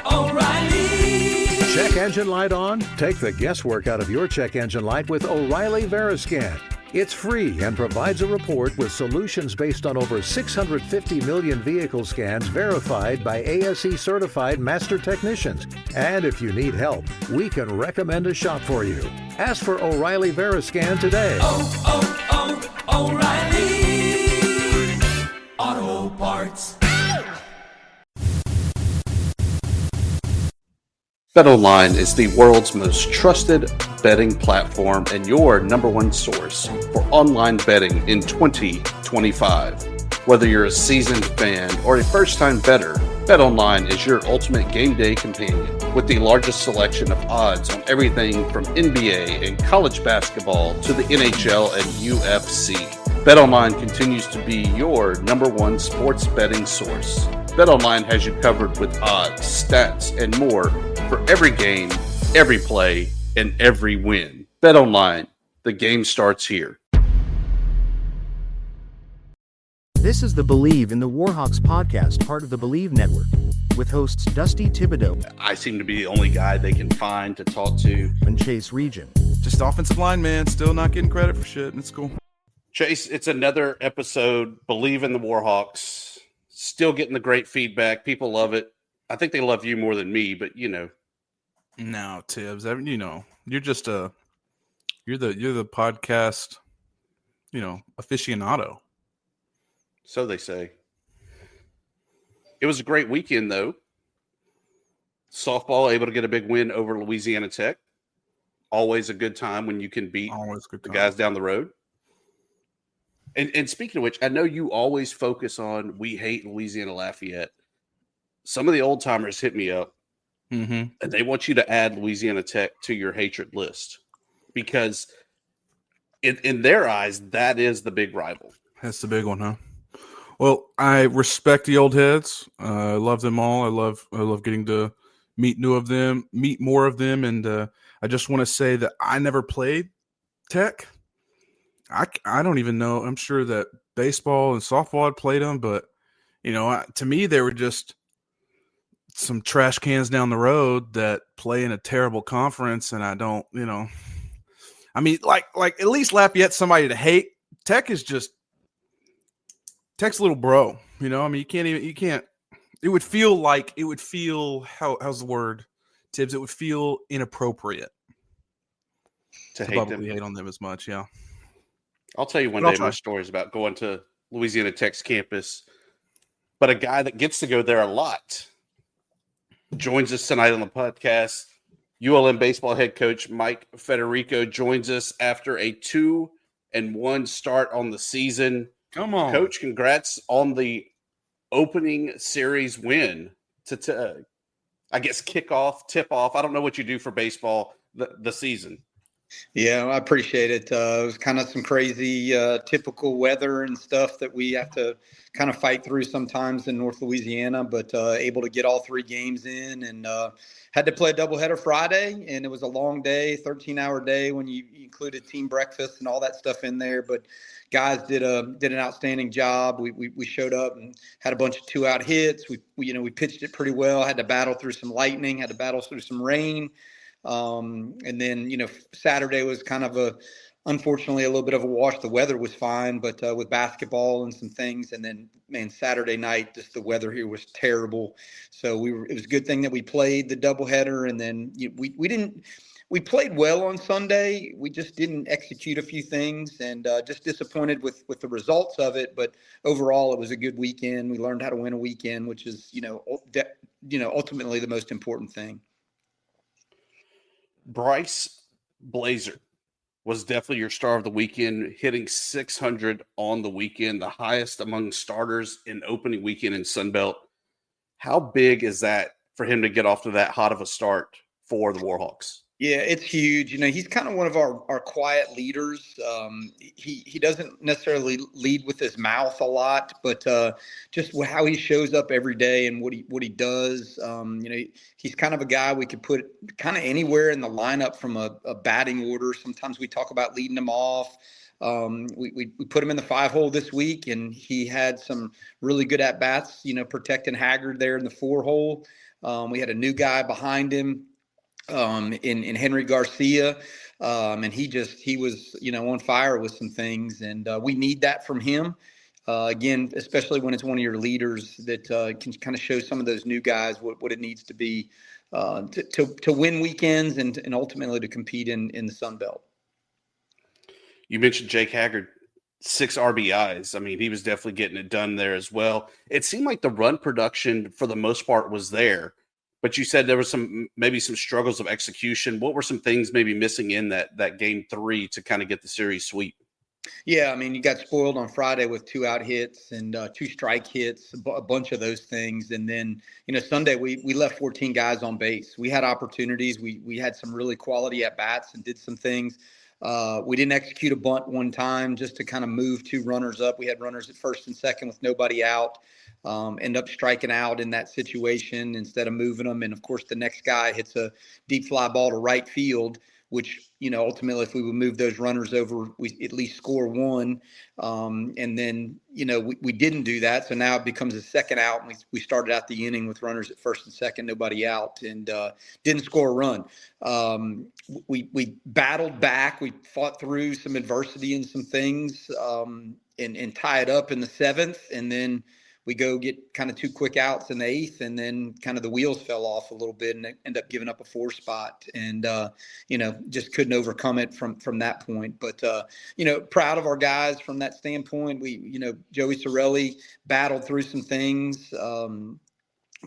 O'Reilly. Check engine light on? Take the guesswork out of your check engine light with O'Reilly Veriscan. It's free and provides a report with solutions based on over 650 million vehicle scans verified by ASE certified master technicians. And if you need help, we can recommend a shop for you. Ask for O'Reilly Veriscan today. O'Reilly Auto Parts. BetOnline is the world's most trusted betting platform and your number one source for online betting in 2025. Whether you're a seasoned fan or a first-time bettor, BetOnline is your ultimate game day companion with the largest selection of odds on everything from NBA and college basketball to the NHL and UFC. BetOnline continues to be your number one sports betting source. BetOnline has you covered with odds, stats, and more for every game, every play, and every win. BetOnline, the game starts here. This is the Bleav in the Warhawks podcast, part of the Bleav Network, with hosts Dusty Thibodeau I seem to be the only guy they can find to talk to. and Chase Region. Just offensive line, man. Still not getting credit for shit, and it's cool. Chase, it's another episode, Bleav in the Warhawks. Still getting the great feedback. People love it. I think they love you more than me, but you know. No, Thibs. You know, you're just you're the podcast, aficionado. So they say. It was a great weekend, though. Softball able to get a big win over Louisiana Tech. Always a good time when you can beat the guys down the road. And speaking of which, I know you always focus on we hate Louisiana Lafayette. Some of the old timers hit me up, and they want you to add Louisiana Tech to your hatred list because in their eyes, that is the big rival. That's the big one, huh? Well, I respect the old heads. I love them all. I love getting to meet more of them, and I just want to say that I never played Tech. I don't even know. I'm sure that baseball and softball had played them, but to me they were just some trash cans down the road that play in a terrible conference, and I don't, I mean, like at least Lafayette's somebody to hate. Tech's a little bro, I mean, you can't. It would feel how's the word, Thibs? It would feel inappropriate To probably hate on them as much, yeah. I'll tell you one day my stories about going to Louisiana Tech's campus, but a guy that gets to go there a lot joins us tonight on the podcast. ULM baseball head coach Mike Federico joins us after a 2-1 start on the season. Come on, Coach! Congrats on the opening series win to I guess tip off. I don't know what you do for baseball the season. Yeah, I appreciate it. It was kind of some crazy typical weather and stuff that we have to kind of fight through sometimes in North Louisiana, but able to get all 3 games in and had to play a doubleheader Friday, and it was a long day, 13-hour day when you included team breakfast and all that stuff in there. But guys did an outstanding job. We showed up and had a bunch of 2-out hits. We pitched it pretty well. Had to battle through some lightning. Had to battle through some rain. And then, Saturday was kind of unfortunately a little bit of a wash. The weather was fine, but with basketball and some things. And then, man, Saturday night, just the weather here was terrible. So it was a good thing that we played the doubleheader. And then we played well on Sunday. We just didn't execute a few things and just disappointed with the results of it. But overall, it was a good weekend. We learned how to win a weekend, which is, ultimately the most important thing. Bryce Blazer was definitely your star of the weekend, hitting 600 on the weekend, the highest among starters in opening weekend in Sunbelt. How big is that for him to get off to that hot of a start for the Warhawks? Yeah, it's huge. He's kind of one of our quiet leaders. He doesn't necessarily lead with his mouth a lot, but just how he shows up every day and what he does. He's kind of a guy we could put kind of anywhere in the lineup from a batting order. Sometimes we talk about leading him off. We put him in the 5-hole this week, and he had some really good at bats, protecting Haggard there in the 4-hole. We had a new guy behind him, in Henry Garcia. And he was, on fire with some things, and we need that from him. Again, especially when it's one of your leaders that can kind of show some of those new guys what it needs to be to win weekends and ultimately to compete in the Sun Belt. You mentioned Jake Haggard, 6 RBIs. I mean, he was definitely getting it done there as well. It seemed like the run production for the most part was there, but you said there was maybe some struggles of execution. What were some things maybe missing in that game 3 to kind of get the series sweep? Yeah, I mean, you got spoiled on Friday with 2 out hits and 2 strike hits, a bunch of those things. And then, Sunday we left 14 guys on base. We had opportunities. We had some really quality at bats and did some things. We didn't execute a bunt one time just to kind of move 2 runners up. We had runners at first and second with nobody out. End up striking out in that situation instead of moving them. And of course, the next guy hits a deep fly ball to right field, which, ultimately, if we would move those runners over, we at least score 1. And then, we didn't do that. So now it becomes a second out. And we started out the inning with runners at first and second, nobody out, and didn't score a run. We battled back. We fought through some adversity and some things and tie it up in the 7th. And then we go get kind of 2 quick outs in the 8th, and then kind of the wheels fell off a little bit and end up giving up a 4 spot, and just couldn't overcome it from that point. But proud of our guys from that standpoint. We Joey Sorelli battled through some things.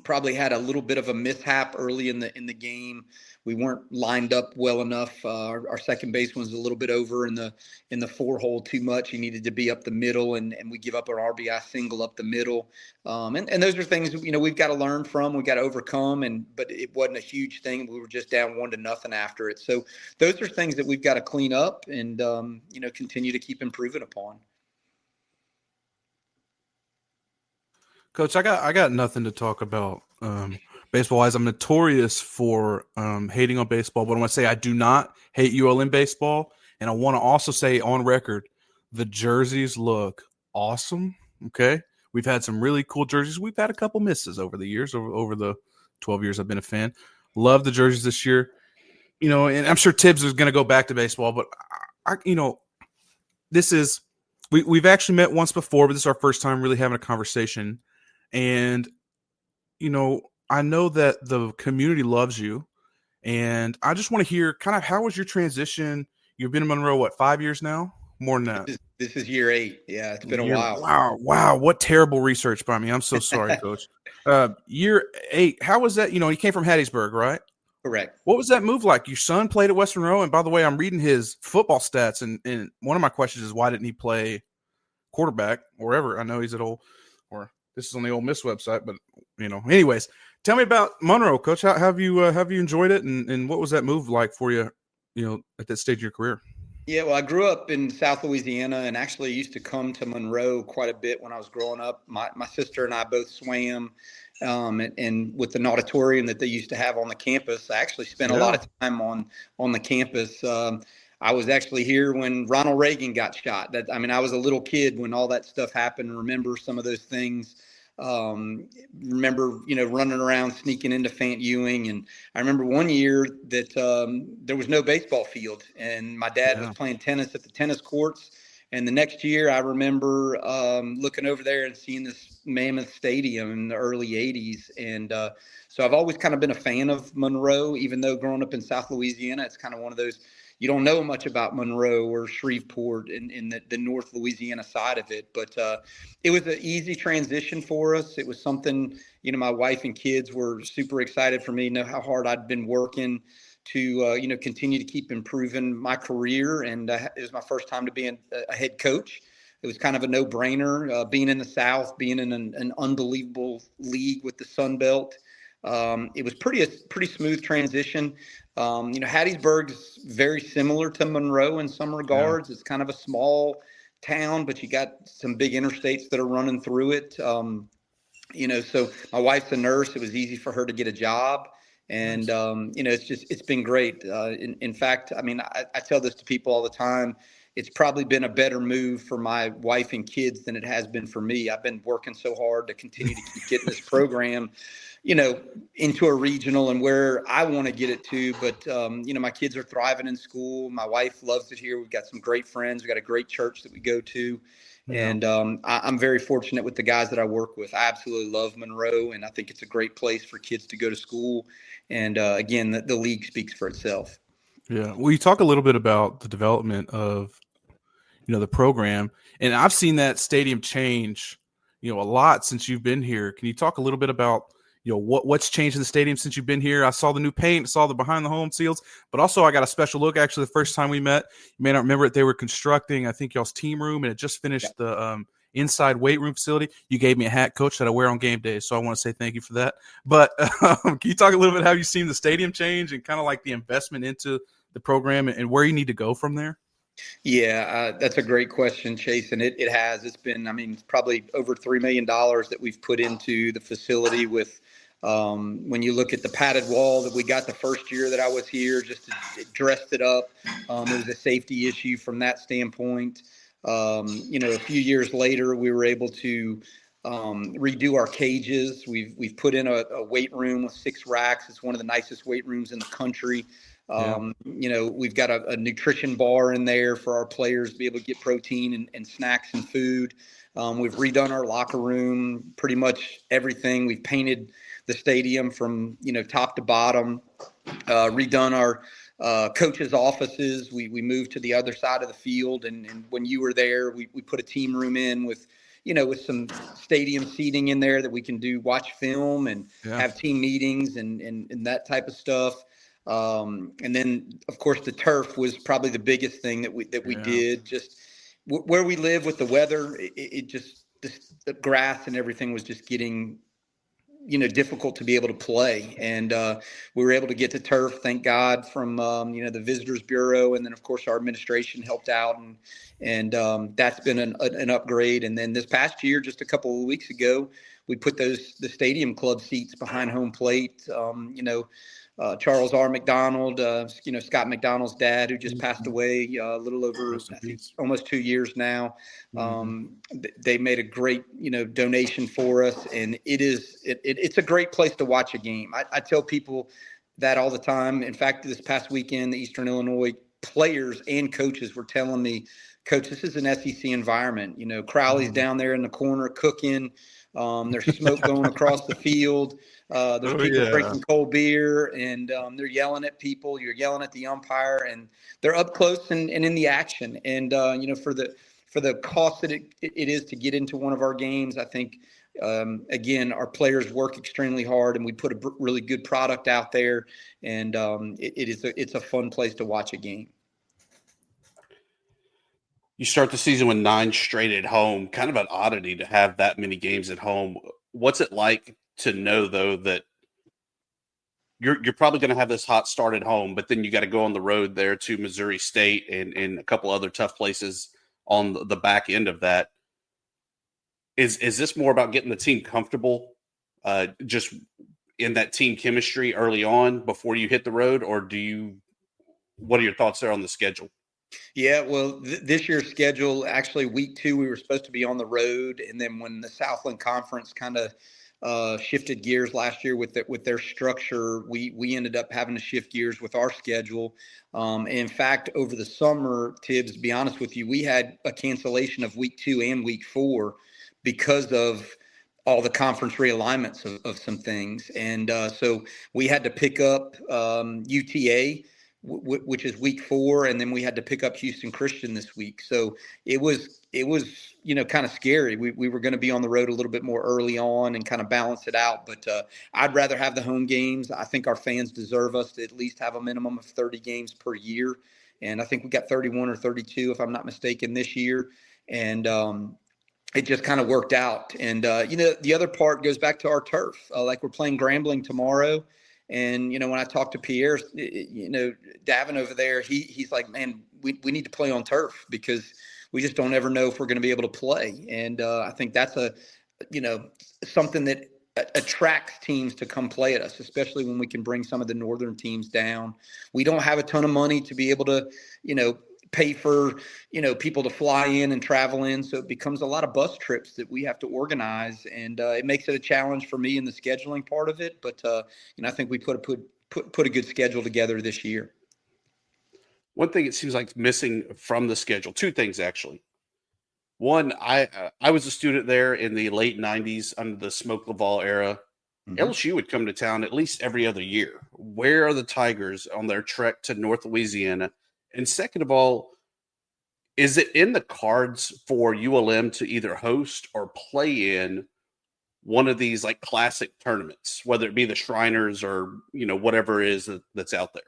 Probably had a little bit of a mishap early in the game. We weren't lined up well enough. Our second baseman was a little bit over in the 4-hole too much. He needed to be up the middle, and we give up an RBI single up the middle. And those are things we've got to learn from. We've got to overcome. But it wasn't a huge thing. We were just down 1-0 after it. So those are things that we've got to clean up and continue to keep improving upon. Coach, I got nothing to talk about baseball-wise. I'm notorious for hating on baseball, but I want to say I do not hate ULM baseball, and I want to also say on record, the jerseys look awesome, okay? We've had some really cool jerseys. We've had a couple misses over the years, over the 12 years I've been a fan. Love the jerseys this year. And I'm sure Thibs is going to go back to baseball, but, we've actually met once before, but this is our first time really having a conversation. And, I know that the community loves you, and I just want to hear kind of how was your transition? You've been in Monroe, 5 years now? More than that. This is year 8. Yeah, it's been a while. Wow. What terrible research by me. I'm so sorry, Coach. Year 8. How was that? He came from Hattiesburg, right? Correct. What was that move like? Your son played at West Monroe, and by the way, I'm reading his football stats, and one of my questions is why didn't he play quarterback wherever? I know he's at this is on the Ole Miss website, but anyways, tell me about Monroe, Coach. How have you enjoyed it, and what was that move like for you, at that stage of your career? Yeah, well, I grew up in South Louisiana and actually used to come to Monroe quite a bit when I was growing up. My sister and I both swam, and with the natatorium that they used to have on the campus, I actually spent a lot of time on the campus. I was actually here when Ronald Reagan got shot. I was a little kid when all that stuff happened. Remember some of those things. Remember, running around, sneaking into Fant Ewing. And I remember one year that there was no baseball field, and my dad was playing tennis at the tennis courts. And the next year, I remember looking over there and seeing this mammoth stadium in the early 80s. And so I've always kind of been a fan of Monroe, even though growing up in South Louisiana, it's kind of one of those, you don't know much about Monroe or Shreveport in the North Louisiana side of it. But it was an easy transition for us. It was something, my wife and kids were super excited for me, know how hard I'd been working to, continue to keep improving my career. And it was my first time to be a head coach. It was kind of a no-brainer, being in the South, being in an unbelievable league with the Sun Belt. It was pretty smooth transition. Hattiesburg is very similar to Monroe in some regards. Yeah. It's kind of a small town, but you got some big interstates that are running through it. So my wife's a nurse. It was easy for her to get a job. And, it's been great. In fact, I tell this to people all the time. it's probably been a better move for my wife and kids than it has been for me. I've been working so hard to continue to keep getting this program, into a regional and where I want to get it to. But, my kids are thriving in school. My wife loves it here. We've got some great friends. We've got a great church that we go to. Yeah. And I'm very fortunate with the guys that I work with. I absolutely love Monroe, and I think it's a great place for kids to go to school. And again, the league speaks for itself. Yeah. Well, you talk a little bit about the development of, the program, and I've seen that stadium change, a lot since you've been here. Can you talk a little bit about, what's changed in the stadium since you've been here? I saw the new paint, saw the behind the home seals, but also I got a special look. Actually, the first time we met, you may not remember it. They were constructing, I think, y'all's team room, and it just finished the inside weight room facility. You gave me a hat, coach, that I wear on game day, so I want to say thank you for that. But can you talk a little bit how you've seen the stadium change and kind of like the investment into the program and where you need to go from there? Yeah, that's a great question, Chase. And it has. It's been, it's probably over $3 million that we've put into the facility with, when you look at the padded wall that we got the first year that I was here, just it dressed it up. It was a safety issue from that standpoint. A few years later, we were able to redo our cages. We've put in a weight room with 6 racks. It's one of the nicest weight rooms in the country. We've got a nutrition bar in there for our players to be able to get protein and snacks and food. We've redone our locker room, pretty much everything. We've painted the stadium from, top to bottom, redone our coaches' offices. We moved to the other side of the field. And when you were there, we put a team room in with some stadium seating in there that we can watch film and have team meetings and that type of stuff. And then, of course, the turf was probably the biggest thing that we did. Just where we live with the weather, it just the grass and everything was just getting difficult to be able to play. And we were able to get to turf, thank God, from the Visitors Bureau, and then of course our administration helped out, and that's been an upgrade. And then this past year, just a couple of weeks ago, we put the stadium club seats behind home plate. Charles R. McDonald, Scott McDonald's dad, who just passed away a little over, I think, almost 2 years now. They made a great, donation for us, and it's a great place to watch a game. I tell people that all the time. In fact, this past weekend, the Eastern Illinois players and coaches were telling me, Coach, this is an SEC environment. Crowley's down there in the corner cooking. There's smoke going across the field. There's people drinking cold beer, and they're yelling at people. You're yelling at the umpire, and they're up close and in the action. And for the cost that it is to get into one of our games, I think again our players work extremely hard, and we put a really good product out there. And it's a fun place to watch a game. You start the season with 9 straight at home. Kind of an oddity to have that many games at home. What's it like to know, though, that you're probably going to have this hot start at home, but then you got to go on the road there to Missouri State and a couple other tough places on the back end of that? Is this more about getting the team comfortable, just in that team chemistry early on before you hit the road, or what are your thoughts there on the schedule? Yeah, well, this year's schedule, actually week 2, we were supposed to be on the road. And then when the Southland Conference kind of shifted gears last year with their structure, we ended up having to shift gears with our schedule. And in fact, over the summer, Thibs, to be honest with you, we had a cancellation of week 2 and week 4 because of all the conference realignments of some things. And so we had to pick up UTA, which is week 4, and then we had to pick up Houston Christian this week. So it was kind of scary. We were going to be on the road a little bit more early on and kind of balance it out. But I'd rather have the home games. I think our fans deserve us to at least have a minimum of 30 games per year. And I think we got 31 or 32, if I'm not mistaken, this year. And it just kind of worked out. And, the other part goes back to our turf. Like we're playing Grambling tomorrow. And, when I talked to Pierre, Davin over there, he's like, man, we need to play on turf because we just don't ever know if we're going to be able to play. And I think that's something that attracts teams to come play at us, especially when we can bring some of the northern teams down. We don't have a ton of money to be able to, pay for, people to fly in and travel in. So it becomes a lot of bus trips that we have to organize, and it makes it a challenge for me in the scheduling part of it. But, I think we put a good schedule together this year. One thing it seems like missing from the schedule, two things actually. One, I was a student there in the late 90s under the Smoke Laval era. LSU would come to town at least every other year. Where are the Tigers on their trek to North Louisiana? And second of all, is it in the cards for ULM to either host or play in one of these like classic tournaments, whether it be the Shriners or, whatever it is that's out there?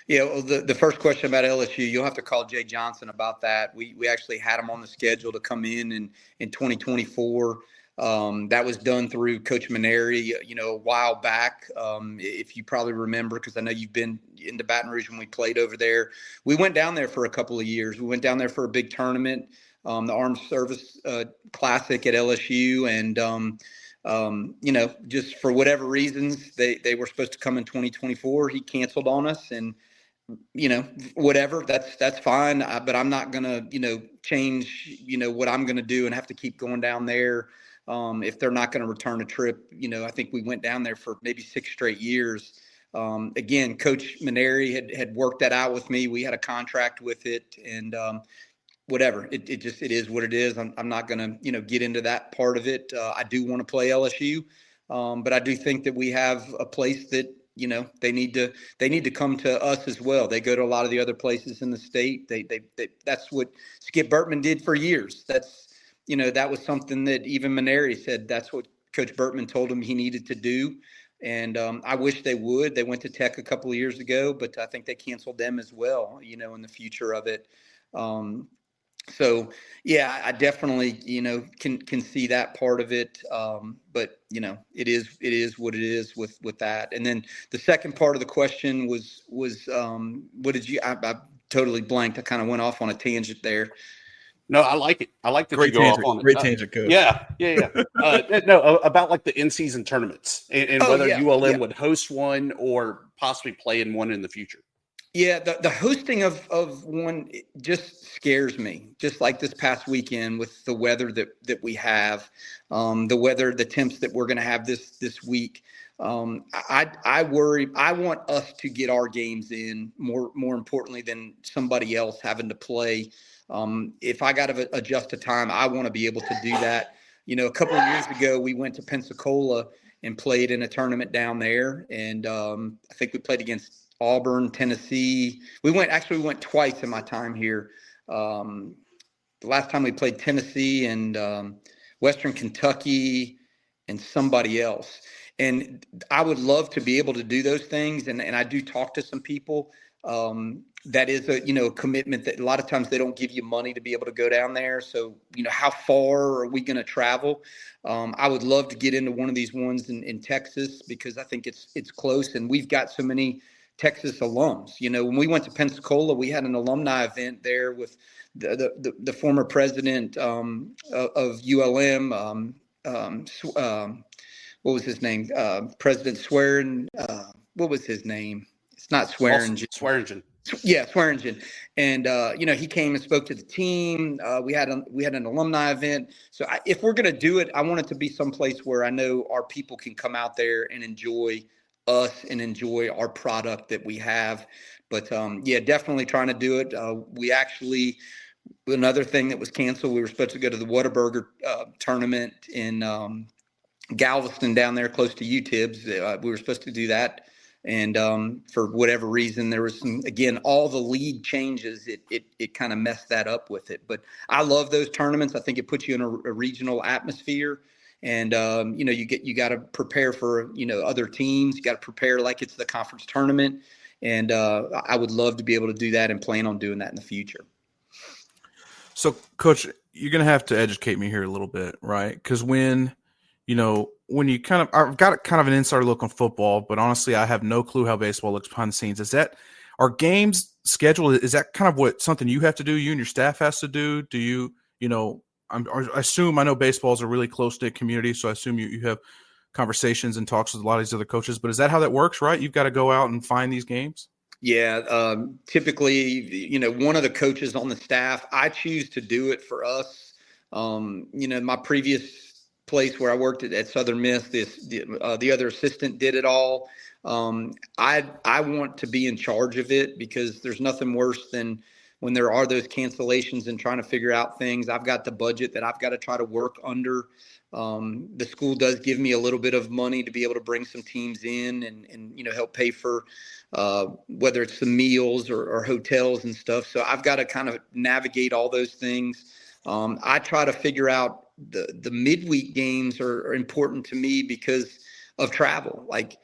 Yeah, well, the first question about LSU, you'll have to call Jay Johnson about that. We actually had him on the schedule to come in 2024. That was done through Coach Montgomery, a while back. If you probably remember, because I know you've been into Baton Rouge when we played over there. We went down there for a couple of years. We went down there for a big tournament, the Armed Service Classic at LSU, and just for whatever reasons, they were supposed to come in 2024. He canceled on us, and whatever, that's fine. But I'm not gonna, change, what I'm gonna do and have to keep going down there. If they're not going to return a trip, I think we went down there for maybe 6 straight years. Again, Coach Montgomery had worked that out with me. We had a contract with it, and whatever. It is what it is. I'm not going to, get into that part of it. I do want to play LSU, but I do think that we have a place that, they need to come to us as well. They go to a lot of the other places in the state. That's what Skip Bertman did for years. That was something that even Montgomery said that's what Coach Bertman told him he needed to do. And I wish they would. They went to Tech a couple of years ago, but I think they canceled them as well, in the future of it. So, yeah, I definitely, can see that part of it. But, it is what it is with that. And then the second part of the question was what did you – I totally blanked. I kind of went off on a tangent there. No, I like it. I like that Great you go tangent. off on it. Great tangent, Coach. Yeah. No, about like the in-season tournaments and whether ULM would host one or possibly play in one in the future. Yeah, the hosting of one just scares me. Just like this past weekend with the weather that we have, the temps that we're going to have this week. I worry. I want us to get our games in more importantly than somebody else having to play. If I got to adjust to time, I want to be able to do that. A couple of years ago, we went to Pensacola and played in a tournament down there. And I think we played against Auburn, Tennessee. We went twice in my time here. The last time we played Tennessee and Western Kentucky and somebody else. And I would love to be able to do those things. And I do talk to some people. That is a commitment that a lot of times they don't give you money to be able to go down there. So, how far are we going to travel? I would love to get into one of these ones in Texas because I think it's close and we've got so many Texas alums. When we went to Pensacola, we had an alumni event there with the former president of ULM. What was his name? President Swearingen. What was his name? It's not Swearingen. Swearingen. Yeah, Swearingen. And, he came and spoke to the team. We had an alumni event. So if we're going to do it, I want it to be someplace where I know our people can come out there and enjoy us and enjoy our product that we have. But, definitely trying to do it. We actually – another thing that was canceled, we were supposed to go to the Whataburger tournament in Galveston down there close to Thibs. We were supposed to do that. And for whatever reason, there was all the league changes, it kind of messed that up with it. But I love those tournaments. I think it puts you in a regional atmosphere. And, you got to prepare for, other teams. You got to prepare like it's the conference tournament. And I would love to be able to do that and plan on doing that in the future. So, Coach, you're going to have to educate me here a little bit, right? Because when you I've got kind of an insider look on football, but honestly, I have no clue how baseball looks behind the scenes. Is that our games schedule? Is that kind of something you have to do? You and your staff has to do? Do you, I assume I know baseball is a really close-knit community, so I assume you have conversations and talks with a lot of these other coaches, but is that how that works, right? You've got to go out and find these games? Yeah, typically, one of the coaches on the staff, I choose to do it for us. My previous place where I worked at Southern Miss, the other assistant did it all. I want to be in charge of it because there's nothing worse than when there are those cancellations and trying to figure out things. I've got the budget that I've got to try to work under. The school does give me a little bit of money to be able to bring some teams in and help pay for whether it's the meals or hotels and stuff. So I've got to kind of navigate all those things. I try to figure out the midweek games are important to me because of travel. Like,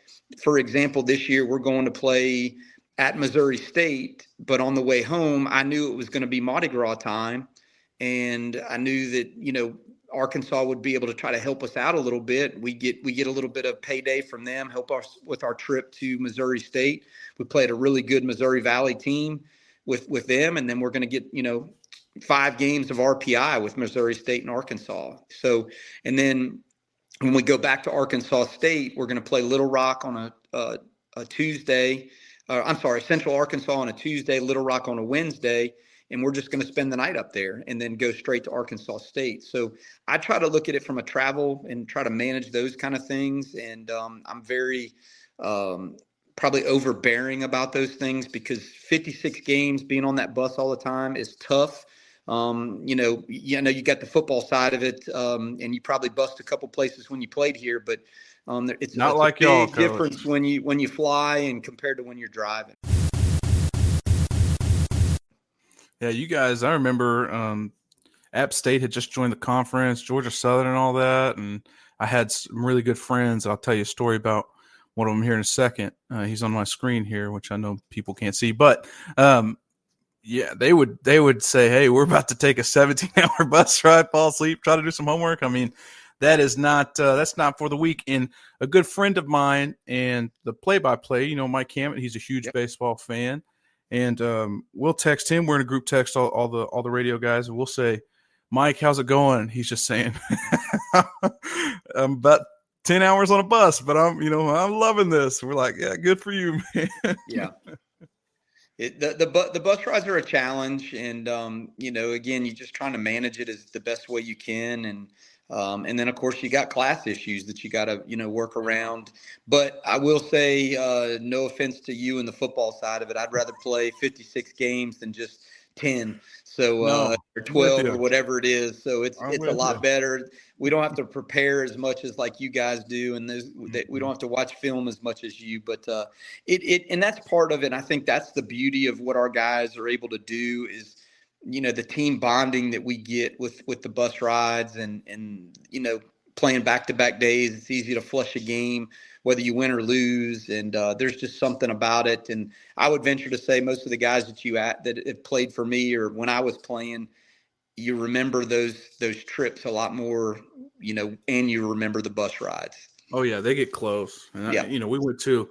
for example, this year we're going to play at Missouri State, but on the way home, I knew it was going to be Mardi Gras time. And I knew that, Arkansas would be able to try to help us out a little bit. We get a little bit of payday from them, help us with our trip to Missouri State. We played a really good Missouri Valley team with them, and then we're going to get 5 games of RPI with Missouri State and Arkansas. So, and then when we go back to Arkansas State, we're going to play Little Rock on a Tuesday. Central Arkansas on a Tuesday, Little Rock on a Wednesday. And we're just going to spend the night up there and then go straight to Arkansas State. So I try to look at it from a travel and try to manage those kind of things. And I'm very probably overbearing about those things because 56 games being on that bus all the time is tough. You got the football side of it, and you probably bust a couple places when you played here, but it's not like a y'all, big difference when you fly and compared to when you're driving. Yeah, you guys, I remember App State had just joined the conference, Georgia Southern and all that, and I had some really good friends. I'll tell you a story about one of them here in a second. He's on my screen here, which I know people can't see. But, they would say, hey, we're about to take a 17-hour bus ride, fall asleep, try to do some homework. I mean, that is not that's not for the weak. And a good friend of mine and the play-by-play, Mike Hammett, he's a huge baseball fan. And we'll text him. We're in a group text, all the radio guys, and we'll say, Mike, how's it going? He's just saying, I'm about 10 hours on a bus, but I'm loving this. We're like, yeah, good for you, man. Yeah. The bus rides are a challenge. And, again, you're just trying to manage it as the best way you can. And then, of course, you got class issues that you got to, work around. But I will say, no offense to you and the football side of it, I'd rather play 56 games than just 10. So or 12 or whatever it is. So it's a lot better. We don't have to prepare as much as like you guys do, and we don't have to watch film as much as you. But and that's part of it. And I think that's the beauty of what our guys are able to do is, the team bonding that we get with the bus rides and playing back-to-back days. It's easy to flush a game, whether you win or lose. And there's just something about it. And I would venture to say most of the guys that have played for me or when I was playing, you remember those trips a lot more, and you remember the bus rides. Oh yeah. They get close. And yeah. We went to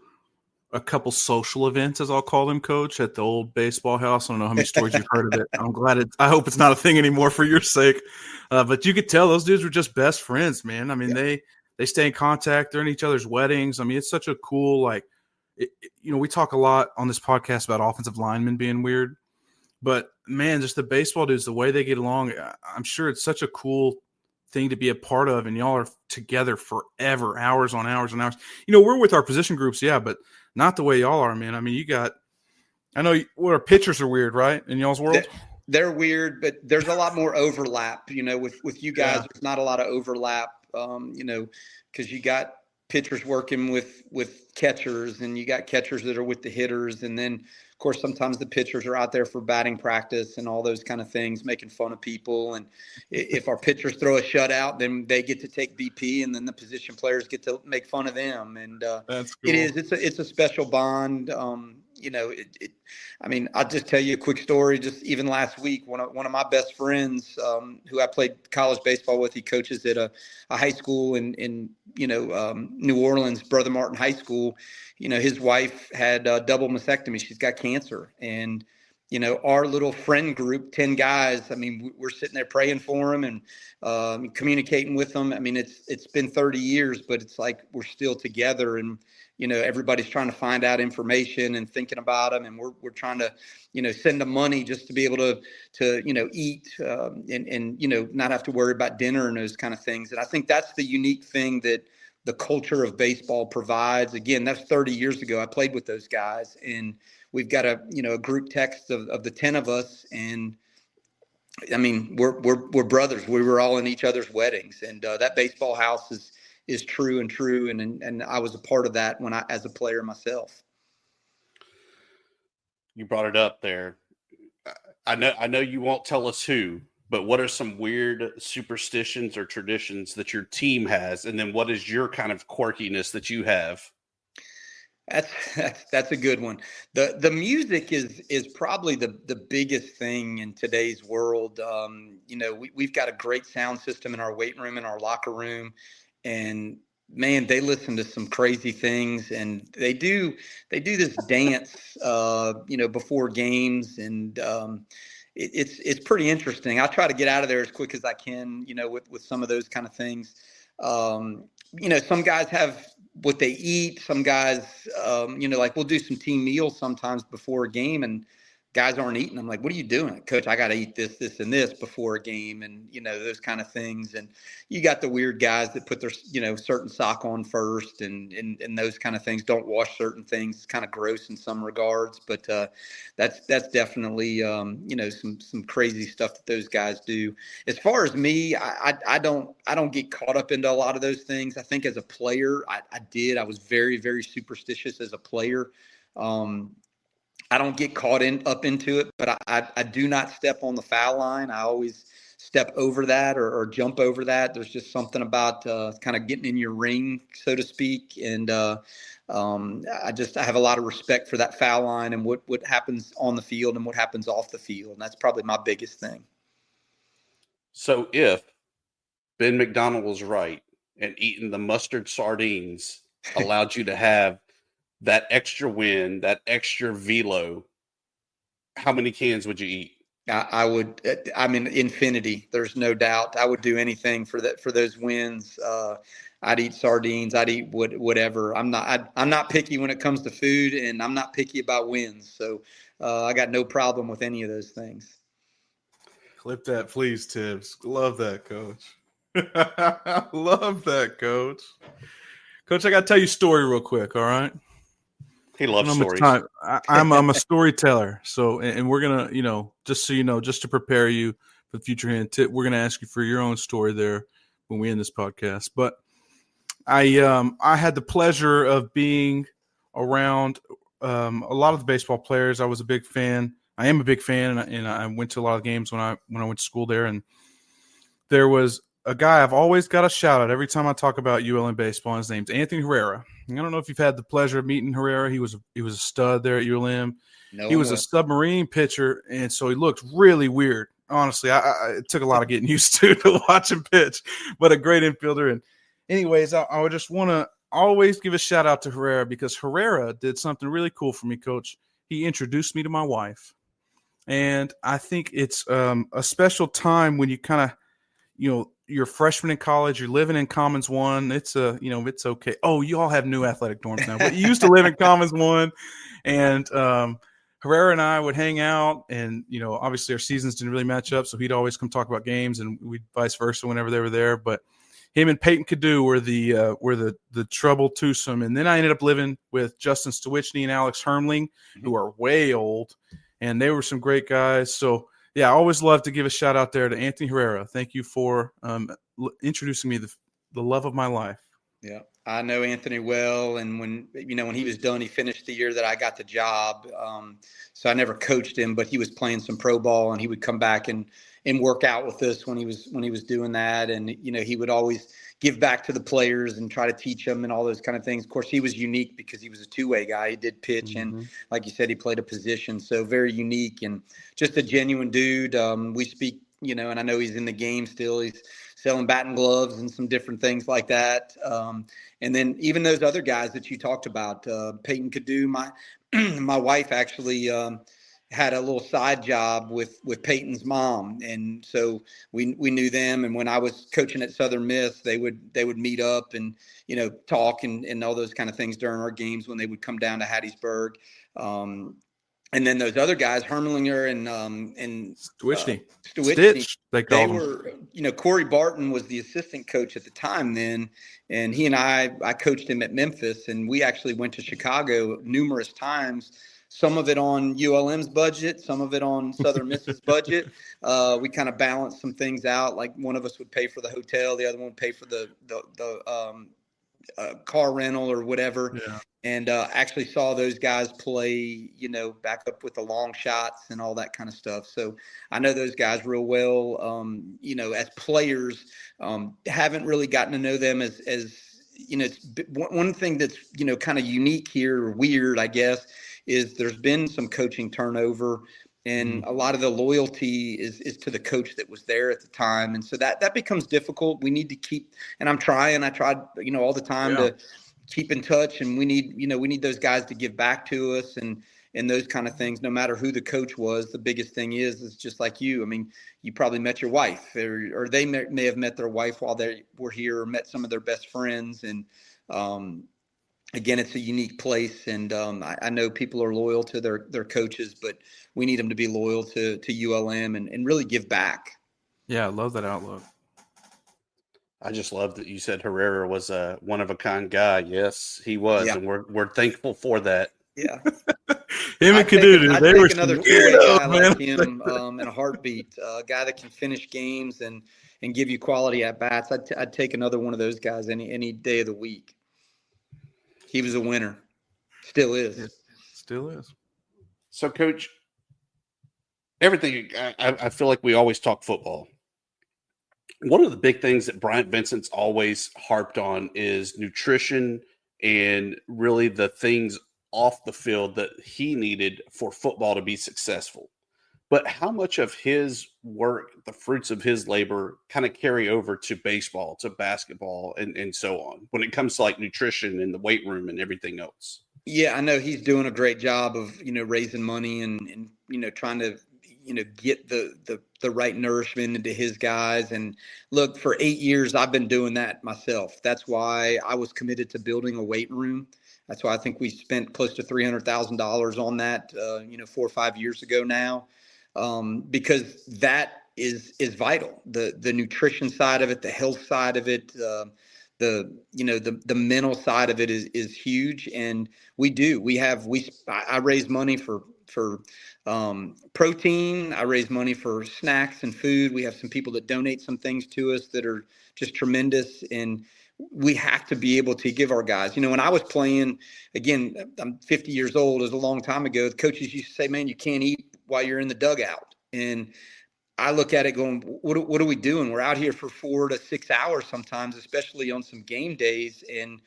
a couple social events, as I'll call them, Coach, at the old baseball house. I don't know how many stories you've heard of it. I'm glad I hope it's not a thing anymore for your sake. But you could tell those dudes were just best friends, man. I mean, they stay in contact. They're in each other's weddings. I mean, it's such a cool, we talk a lot on this podcast about offensive linemen being weird, but man, just the baseball dudes, the way they get along, I'm sure it's such a cool thing to be a part of. And y'all are together forever, hours on hours and hours. We're with our position groups. Yeah, but not the way y'all are, man. I mean, I know our pitchers are weird, right? In y'all's world? They're weird, but there's a lot more overlap, with you guys. Yeah. There's not a lot of overlap, because you got pitchers working with catchers and you got catchers that are with the hitters. And then, of course, sometimes the pitchers are out there for batting practice and all those kind of things, making fun of people. And if our pitchers throw a shutout, then they get to take BP, and then the position players get to make fun of them. And that's cool. It's a special bond. I'll just tell you a quick story. Just even last week, one of my best friends, who I played college baseball with, he coaches at a high school in New Orleans, Brother Martin High School. His wife had a double mastectomy. She's got cancer, and our little friend group, 10 guys, I mean, we're sitting there praying for them and communicating with them. I mean, it's been 30 years, but it's like we're still together, and, everybody's trying to find out information and thinking about them. And we're trying to, send them money just to be able to eat and not have to worry about dinner and those kind of things. And I think that's the unique thing that the culture of baseball provides. Again, that's 30 years ago. I played with those guys, and we've got a group text of the 10 of us. And I mean, we're brothers. We were all in each other's weddings, and that baseball house is true and true. And I was a part of that as a player myself. You brought it up there. I know you won't tell us who, but what are some weird superstitions or traditions that your team has? And then what is your kind of quirkiness that you have? That's a good one. The music is probably the biggest thing in today's world. We've got a great sound system in our weight room, in our locker room, and man, they listen to some crazy things, and they do this dance, before games, and it's pretty interesting. I try to get out of there as quick as I can, with some of those kind of things. Some guys have what they eat. Some guys, like we'll do some team meals sometimes before a game, and guys aren't eating. I'm like, what are you doing? Coach, I got to eat this, this, and this before a game. And, those kind of things. And you got the weird guys that put their, certain sock on first and those kind of things. Don't wash certain things. It's kind of gross in some regards, but that's definitely, some crazy stuff that those guys do. As far as me, I don't get caught up into a lot of those things. I think as a player, I was very, very superstitious as a player. I don't get caught up into it, but I do not step on the foul line. I always step over that or jump over that. There's just something about kind of getting in your ring, so to speak. And I have a lot of respect for that foul line and what happens on the field and what happens off the field. And that's probably my biggest thing. So if Ben McDonald was right and eating the mustard sardines allowed you to have that extra win, that extra velo, how many cans would you eat? I would. I mean, infinity. There's no doubt. I would do anything for those wins. I'd eat sardines. I'd eat whatever. I'm not picky when it comes to food, and I'm not picky about wins. So I got no problem with any of those things. Clip that, please, Thibs. Love that, Coach. Love that, Coach. Coach, I got to tell you a story real quick, all right? He loves stories. I'm a storyteller. So, and we're going to, just so you know, just to prepare you for the future hand tip, we're going to ask you for your own story there when we end this podcast. But I had the pleasure of being around a lot of the baseball players. I was a big fan. I am a big fan, and I went to a lot of games when I went to school there. And there was a guy I've always got a shout out every time I talk about ULM baseball. His name's Anthony Herrera. I don't know if you've had the pleasure of meeting Herrera. He was a stud there at ULM. No, he was a submarine pitcher, and so he looked really weird. Honestly, it took a lot of getting used to watch him pitch, but a great infielder. And anyways, I would just want to always give a shout out to Herrera because Herrera did something really cool for me, Coach. He introduced me to my wife, and I think it's a special time when you kind of, you're a freshman in college, you're living in Commons 1. It's it's okay. Oh, you all have new athletic dorms now, but you used to live in Commons 1. And Herrera and I would hang out, and, obviously our seasons didn't really match up. So he'd always come talk about games, and we'd vice versa whenever they were there. But him and Peyton Cadu were the trouble twosome. And then I ended up living with Justin Stowichny and Alex Hermling, who are way old, and they were some great guys. So, yeah, I always love to give a shout out there to Anthony Herrera. Thank you for introducing me the love of my life. Yeah, I know Anthony well, and when he was done, he finished the year that I got the job. So I never coached him, but he was playing some pro ball, and he would come back and work out with us when he was doing that, and he would always give back to the players and try to teach them and all those kind of things. Of course, he was unique because he was a two-way guy. He did pitch, and like you said, he played a position, so very unique and just a genuine dude. We speak, and I know he's in the game still. He's selling batting gloves and some different things like that. And then even those other guys that you talked about, Peyton Cadu, my wife actually had a little side job with Peyton's mom, and so we knew them. And when I was coaching at Southern Miss, they would meet up and talk and all those kind of things during our games when they would come down to Hattiesburg. And then those other guys, Hermlinger and Stwichny. Stitch, they were, Corey Barton was the assistant coach at the time then, and he and I coached him at Memphis, and we actually went to Chicago numerous times. Some of it on ULM's budget, some of it on Southern Miss's budget. We kind of balanced some things out. Like one of us would pay for the hotel, the other one would pay for the car rental or whatever. Yeah. And actually saw those guys play, back up with the long shots and all that kind of stuff. So I know those guys real well. As players, haven't really gotten to know them as it's one thing that's kind of unique here, or weird, I guess, is there's been some coaching turnover, and a lot of the loyalty is to the coach that was there at the time. And so that becomes difficult. We need to keep, and I tried, all the time to keep in touch, and we need those guys to give back to us and those kind of things, no matter who the coach was. The biggest thing is just like you. I mean, you probably met your wife, or they may have met their wife while they were here, or met some of their best friends. And, again, it's a unique place, and I know people are loyal to their coaches, but we need them to be loyal to ULM and really give back. Yeah, I love that outlook. I just love that you said Herrera was a one-of-a-kind guy. Yes, he was, and we're thankful for that. Yeah. Him and Caduta, they were another two-way guy like him in a heartbeat, a guy that can finish games and give you quality at-bats. I'd take another one of those guys any day of the week. He was a winner. Still is. It still is. So, Coach, everything, I feel like we always talk football. One of the big things that Bryant Vincent's always harped on is nutrition and really the things off the field that he needed for football to be successful. But how much of his work, the fruits of his labor, kind of carry over to baseball, to basketball, and so on, when it comes to like nutrition and the weight room and everything else? Yeah, I know he's doing a great job of, raising money and trying to, get the right nourishment into his guys. And look, for 8 years, I've been doing that myself. That's why I was committed to building a weight room. That's why I think we spent close to $300,000 on that, 4 or 5 years ago now. Because that is vital. The nutrition side of it, the health side of it, the mental side of it is huge. And I raise money for protein. I raise money for snacks and food. We have some people that donate some things to us that are just tremendous. And we have to be able to give our guys, when I was playing, again, I'm 50 years old, it was a long time ago. The coaches used to say, man, you can't eat while you're in the dugout. And I look at it going, what are we doing? We're out here for 4 to 6 hours sometimes, especially on some game days. And,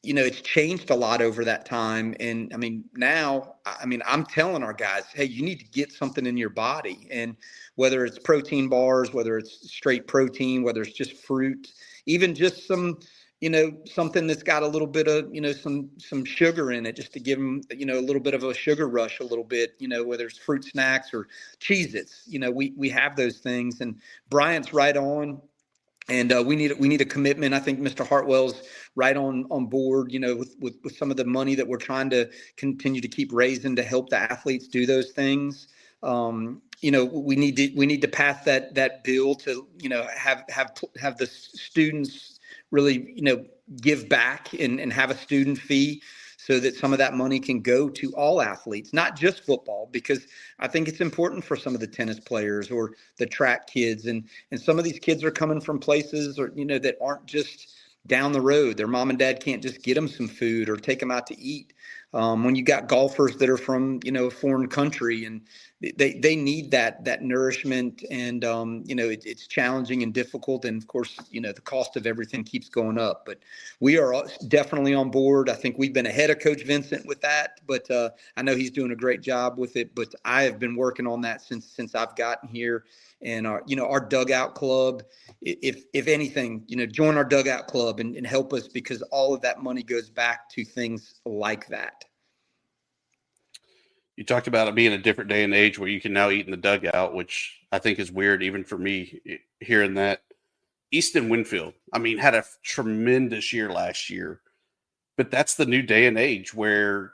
it's changed a lot over that time. And I mean, now, I'm telling our guys, hey, you need to get something in your body. And whether it's protein bars, whether it's straight protein, whether it's just fruit, even just some, something that's got a little bit of, some sugar in it, just to give them, a little bit of a sugar rush, a little bit, whether it's fruit snacks or Cheez-Its, we have those things. And Bryant's right on. And we need a commitment. I think Mr. Hartwell's right on board, with some of the money that we're trying to continue to keep raising to help the athletes do those things. We need to pass that bill to, have the students really, give back and have a student fee, so that some of that money can go to all athletes, not just football, because I think it's important for some of the tennis players or the track kids. And some of these kids are coming from places that aren't just down the road. Their mom and dad can't just get them some food or take them out to eat. When you got golfers that are from, a foreign country, and they need that nourishment, and, it's challenging and difficult. And of course, the cost of everything keeps going up, but we are definitely on board. I think we've been ahead of Coach Vincent with that, but I know he's doing a great job with it, but I have been working on that since I've gotten here. And our dugout club, if anything, join our dugout club and help us, because all of that money goes back to things like that. You talked about it being a different day and age where you can now eat in the dugout, which I think is weird, even for me hearing that. Easton Winfield, I mean, had a tremendous year last year, but that's the new day and age where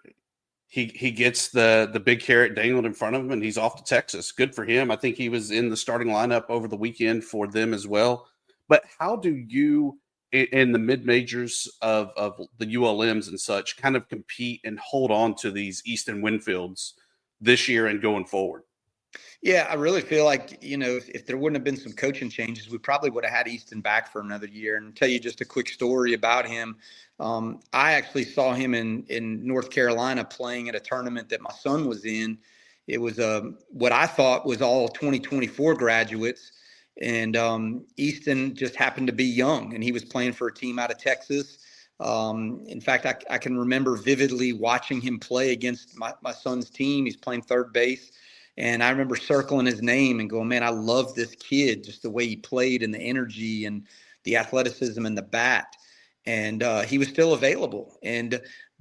he gets the big carrot dangled in front of him and he's off to Texas. Good for him. I think he was in the starting lineup over the weekend for them as well. But how do you, in the mid majors of the ULMs and such, kind of compete and hold on to these Easton Winfields this year and going forward? Yeah, I really feel like, if there wouldn't have been some coaching changes, we probably would have had Easton back for another year. And I'll tell you just a quick story about him. I actually saw him in North Carolina playing at a tournament that my son was in. It was what I thought was all 2024 graduates. And Easton just happened to be young, and he was playing for a team out of Texas. In fact, I can remember vividly watching him play against my son's team. He's playing third base. And I remember circling his name and going, man, I love this kid, just the way he played and the energy and the athleticism and the bat. And he was still available.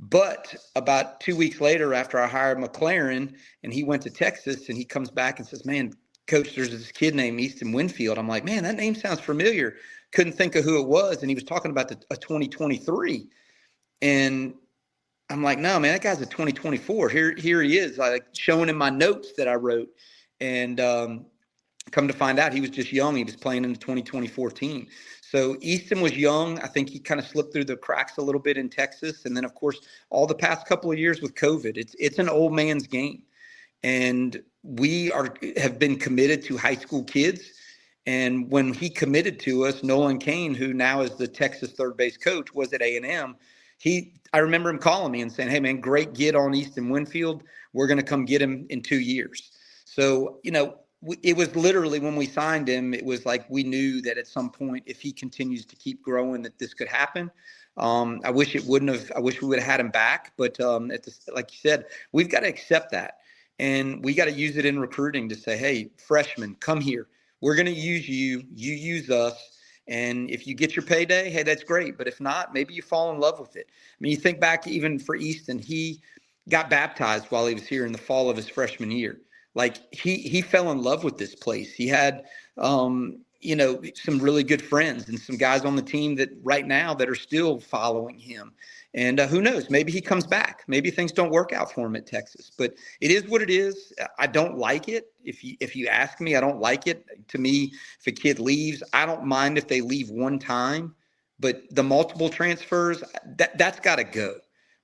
But about 2 weeks later, after I hired McLaren and he went to Texas, and he comes back and says, man, Coach, there's this kid named Easton Winfield. I'm like, man, that name sounds familiar. Couldn't think of who it was. And he was talking about a 2023. And I'm like, no, man, that guy's a 2024. Here he is, like showing him my notes that I wrote. And come to find out, he was just young. He was playing in the 2024 team. So Easton was young. I think he kind of slipped through the cracks a little bit in Texas. And then, of course, all the past couple of years with COVID, it's an old man's game. And we have been committed to high school kids. And when he committed to us, Nolan Kane, who now is the Texas third base coach, was at A&M. I remember him calling me and saying, hey, man, great get on Easton Winfield. We're going to come get him in 2 years. So, it was literally when we signed him, it was like we knew that at some point, if he continues to keep growing, that this could happen. I wish it wouldn't have. I wish we would have had him back. But like you said, we've got to accept that. And we got to use it in recruiting to say, hey, freshman, come here. We're going to use you. You use us. And if you get your payday, hey, that's great. But if not, maybe you fall in love with it. I mean, you think back even for Easton, he got baptized while he was here in the fall of his freshman year. Like he fell in love with this place. He had, some really good friends and some guys on the team that right now that are still following him. And who knows, maybe he comes back. Maybe things don't work out for him at Texas, but it is what it is. I don't like it. If you ask me, I don't like it. To me, if a kid leaves, I don't mind if they leave one time, but the multiple transfers, that's got to go.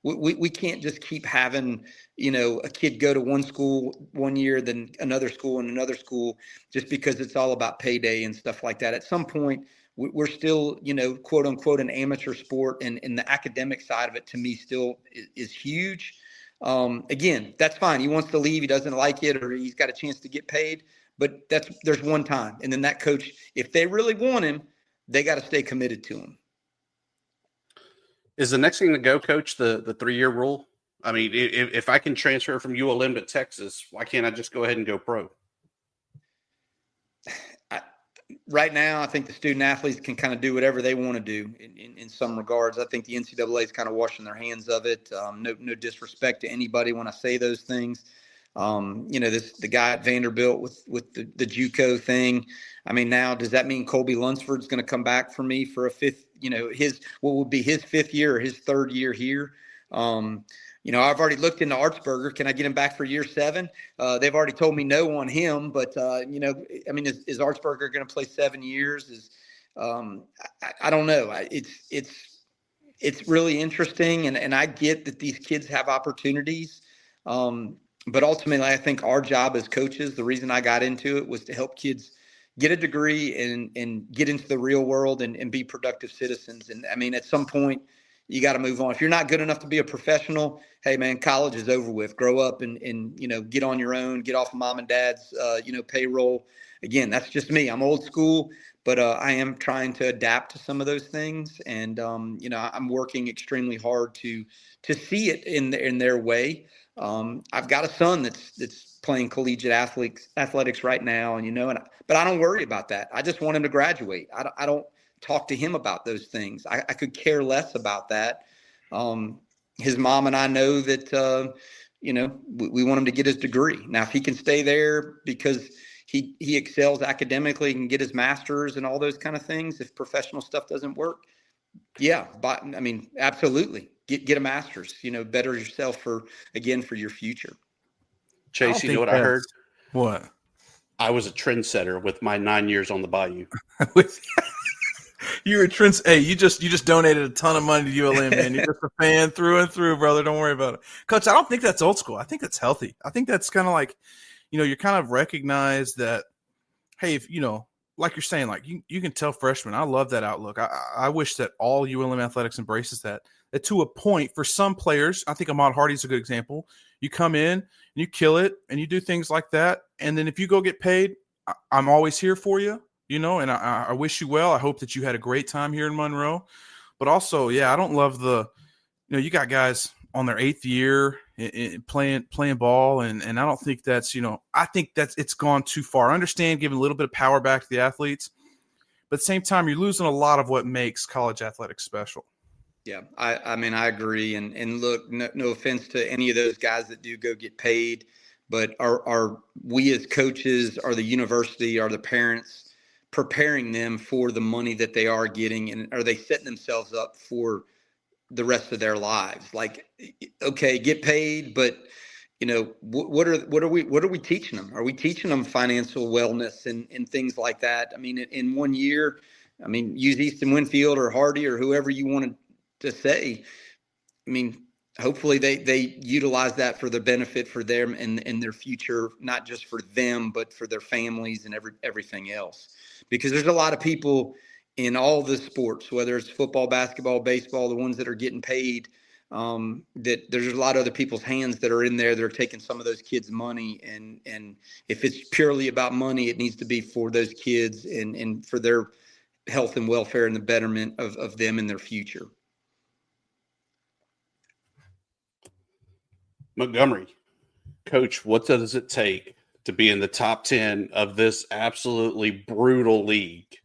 We can't just keep having, a kid go to one school 1 year, then another school and another school, just because it's all about payday and stuff like that. At some point, we're still, quote unquote, an amateur sport. And the academic side of it, to me, still is huge. Again, that's fine. He wants to leave. He doesn't like it, or he's got a chance to get paid. But there's one time. And then that coach, if they really want him, they got to stay committed to him. Is the next thing to go, Coach, the 3-year rule? I mean, if I can transfer from ULM to Texas, why can't I just go ahead and go pro? Right now, I think the student athletes can kind of do whatever they want to do in some regards. I think the NCAA is kind of washing their hands of it. No disrespect to anybody when I say those things. The guy at Vanderbilt with the JUCO thing. I mean, now does that mean Colby Lunsford's going to come back for me for a fifth? What would be his fifth year or his third year here? I've already looked into Artsberger. Can I get him back for year 7? They've already told me no on him, but is Artsberger going to play 7 years? I don't know. It's really interesting. And I get that these kids have opportunities. But ultimately, I think our job as coaches, the reason I got into it was to help kids get a degree and get into the real world and be productive citizens. And I mean, at some point, you got to move on. If you're not good enough to be a professional, hey man, college is over with. Grow up and get on your own, get off of mom and dad's, payroll. Again, that's just me. I'm old school, but I am trying to adapt to some of those things. And, I'm working extremely hard to see it in their way. I've got a son that's playing collegiate athletics right now, but I don't worry about that. I just want him to graduate. I don't talk to him about those things. I could care less about that. His mom and I know that, we want him to get his degree. Now, if he can stay there because he excels academically and get his master's and all those kind of things, if professional stuff doesn't work, yeah, but I mean, absolutely. Get a master's, better yourself for your future. Chase, you know what I heard? What? I was a trendsetter with my 9 years on the Bayou. You're a trend. Hey, you just donated a ton of money to ULM, man. You're just a fan through and through, brother. Don't worry about it, Coach. I don't think that's old school. I think that's healthy. I think that's kind of like, you kind of recognize that. Hey, if like you're saying, like you can tell freshmen. I love that outlook. I wish that all ULM athletics embraces that. That to a point, for some players, I think Ahmad Hardy's a good example. You come in and you kill it, and you do things like that, and then if you go get paid, I'm always here for you. And I wish you well. I hope that you had a great time here in Monroe. But also, yeah, I don't love you got guys on their 8th year playing ball, and I don't think that's, I think it's gone too far. I understand giving a little bit of power back to the athletes, but at the same time, you're losing a lot of what makes college athletics special. Yeah, I mean, I agree. And look, no offense to any of those guys that do go get paid, but are we as coaches, are the university, are the parents preparing them for the money that they are getting, and are they setting themselves up for the rest of their lives? Like, okay, get paid, but what are we teaching them? Are we teaching them financial wellness and things like that? I mean, in 1 year, I mean, use Easton Winfield or Hardy or whoever you wanted to say. I mean, hopefully they utilize that for the benefit for them and their future, not just for them, but for their families and everything else. Because there's a lot of people in all the sports, whether it's football, basketball, baseball, the ones that are getting paid, that there's a lot of other people's hands that are in there that are taking some of those kids' money. And if it's purely about money, it needs to be for those kids and for their health and welfare and the betterment of them and their future. Montgomery, Coach, what does it take to be in the top 10 of this absolutely brutal league?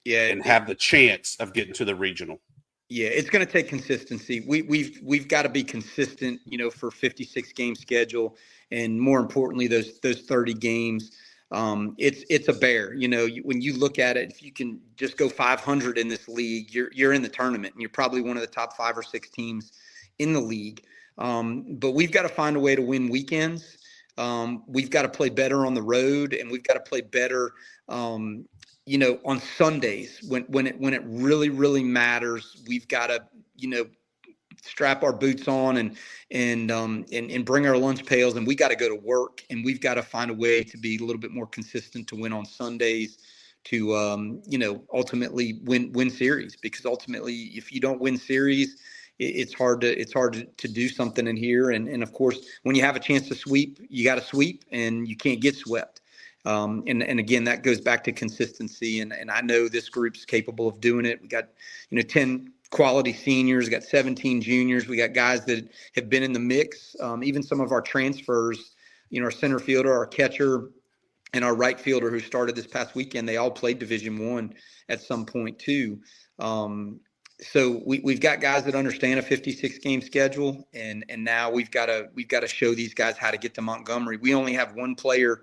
Yeah, and have the chance of getting to the regional. Yeah, it's going to take consistency. We've got to be consistent, for 56 game schedule, and more importantly, those 30 games. It's a bear. When you look at it, if you can just go 500 in this league, you're in the tournament, and you're probably one of the top 5 or 6 teams in the league. But we've got to find a way to win weekends. We've got to play better on the road, and we've got to play better, on Sundays when it really, really matters. We've got to, strap our boots on and bring our lunch pails, and we got to go to work, and we've got to find a way to be a little bit more consistent to win on Sundays to, ultimately win series, because ultimately if you don't win series, it's hard to do something in here. And of course, when you have a chance to sweep, you got to sweep, and you can't get swept. And again, that goes back to consistency. And I know this group's capable of doing it. We got, 10 quality seniors, we got 17 juniors. We got guys that have been in the mix. Even some of our transfers, our center fielder, our catcher, and our right fielder who started this past weekend, they all played Division I at some point too. So we've got guys that understand a 56 game schedule, and now we've got to show these guys how to get to Montgomery. We only have one player,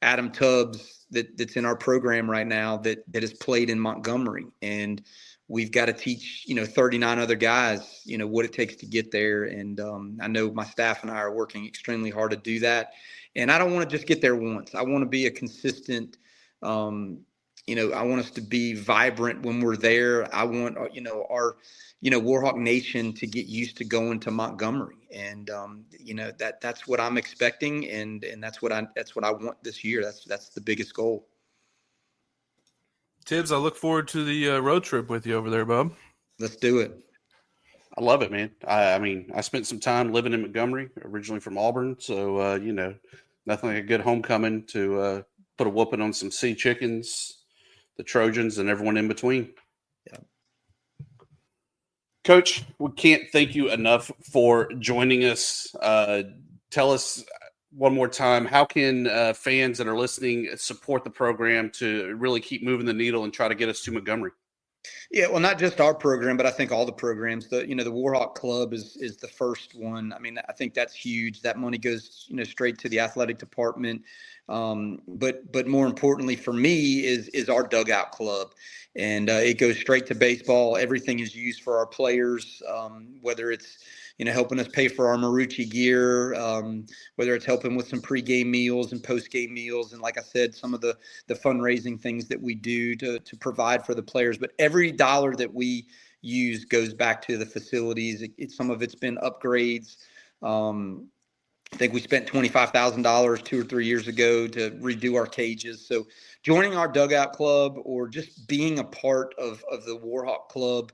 Adam Thibs, that's in our program right now that has played in Montgomery, and we've got to teach 39 other guys what it takes to get there. And I know my staff and I are working extremely hard to do that. And I don't want to just get there once. I want to be a consistent. I want us to be vibrant when we're there. I want our Warhawk Nation to get used to going to Montgomery, and that's what I'm expecting, and that's what I want this year. That's the biggest goal. Thibs, I look forward to the road trip with you over there, bub. Let's do it. I love it, man. I mean, I spent some time living in Montgomery, originally from Auburn, so nothing like a good homecoming to put a whooping on some Sea Chickens, the Trojans, and everyone in between. Yeah. Coach, we can't thank you enough for joining us. Tell us one more time, how can fans that are listening support the program to really keep moving the needle and try to get us to Montgomery? Yeah, well, not just our program, but I think all the programs. The Warhawk Club is the first one. I mean, I think that's huge. That money goes straight to the athletic department. But more importantly for me is our dugout club, and it goes straight to baseball. Everything is used for our players, whether it's helping us pay for our Marucci gear, whether it's helping with some pregame meals and postgame meals. And like I said, some of the fundraising things that we do to provide for the players. But every dollar that we use goes back to the facilities. Some of it's been upgrades. I think we spent $25,000 2 or 3 years ago to redo our cages. So joining our dugout club or just being a part of the Warhawk Club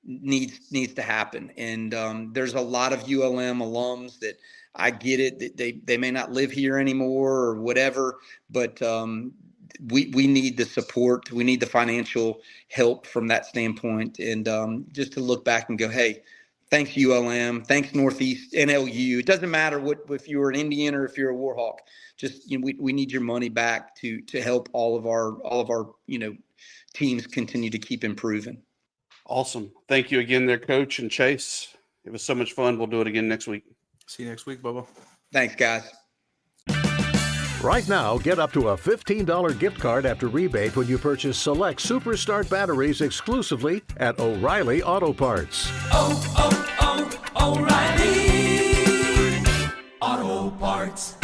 needs to happen. And there's a lot of ULM alums that I get it, that they may not live here anymore or whatever, but we need the support. We need the financial help from that standpoint. And just to look back and go, hey, thanks ULM, thanks Northeast NLU. It doesn't matter if you're an Indian or if you're a Warhawk. Just we need your money back to help all of our teams continue to keep improving. Awesome. Thank you again there, Coach and Chase. It was so much fun. We'll do it again next week. See you next week, Bubba. Thanks, guys. Right now, get up to a $15 gift card after rebate when you purchase select Superstart batteries exclusively at O'Reilly Auto Parts. Oh, oh, oh, O'Reilly Auto Parts.